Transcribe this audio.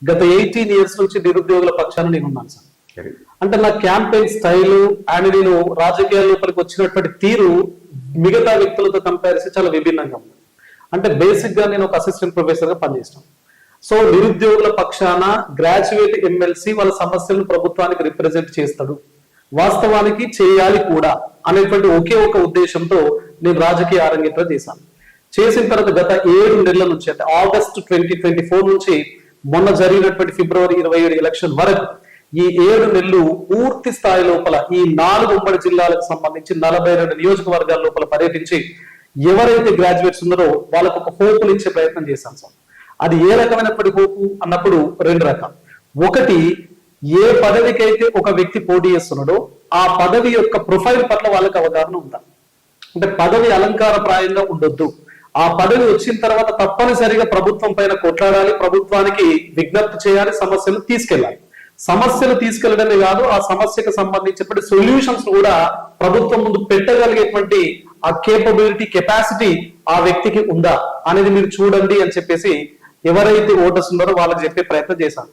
గత 18 years నుంచి నిరుద్యోగుల పక్షాన నేను ఉన్నాను సార్. అంటే నా క్యాంపెయిన్ స్టైల్ అండ్ నేను రాజకీయాల లోపలికి వచ్చినటువంటి తీరు మిగతా వ్యక్తులతో కంపేర్ చేసి చాలా విభిన్నంగా ఉంది. అంటే బేసిక్ గా నేను ఒక అసిస్టెంట్ ప్రొఫెసర్ గా పనిచేస్తాను. సో నిరుద్యోగుల పక్షాన గ్రాడ్యుయేట్ ఎమ్మెల్సీ వాళ్ళ సమస్యలను ప్రభుత్వానికి రిప్రజెంట్ చేస్తాడు, వాస్తవానికి చేయాలి కూడా అనేటువంటి ఒకే ఒక ఉద్దేశంతో నేను రాజకీయ అరంగేట్రం చేశాను. చేసిన తర్వాత గత 7 నెలల నుంచి అంటే ఆగస్టు 2024 నుంచి మొన్న జరిగినటువంటి ఫిబ్రవరి 27 ఎలక్షన్ వరకు ఈ 7 నెలలు పూర్తి స్థాయి లోపల ఈ 4 ఉమ్మడి జిల్లాలకు సంబంధించి 42 నియోజకవర్గాల లోపల పర్యటించి ఎవరైతే గ్రాడ్యుయేట్స్ ఉన్నారో వాళ్ళకు ఒక హోప్ ఇచ్చే ప్రయత్నం చేశాం సార్. అది ఏ రకమైనటువంటి హోపు అన్నప్పుడు 2 రకాలు. ఒకటి, ఏ పదవికైతే ఒక వ్యక్తి పోటీ చేస్తున్నాడో ఆ పదవి యొక్క ప్రొఫైల్ పట్ల వాళ్ళకి అవగాహన ఉందా. అంటే పదవి అలంకారప్రాయంగా ఉండొద్దు, ఆ పదవి వచ్చిన తర్వాత తప్పనిసరిగా ప్రభుత్వం పైన కొట్లాడాలి, ప్రభుత్వానికి విజ్ఞప్తి చేయాలి, సమస్యలు తీసుకెళ్ళాలి. సమస్యలు తీసుకెళ్లడమే కాదు, ఆ సమస్యకు సంబంధించినటువంటి సొల్యూషన్స్ కూడా ప్రభుత్వం ముందు పెట్టగలిగేటువంటి ఆ కేపబిలిటీ కెపాసిటీ ఆ వ్యక్తికి ఉందా అనేది మీరు చూడండి అని చెప్పేసి ఎవరైతే ఓటర్స్ ఉన్నారో వాళ్ళకి చెప్పే ప్రయత్నం చేశాను.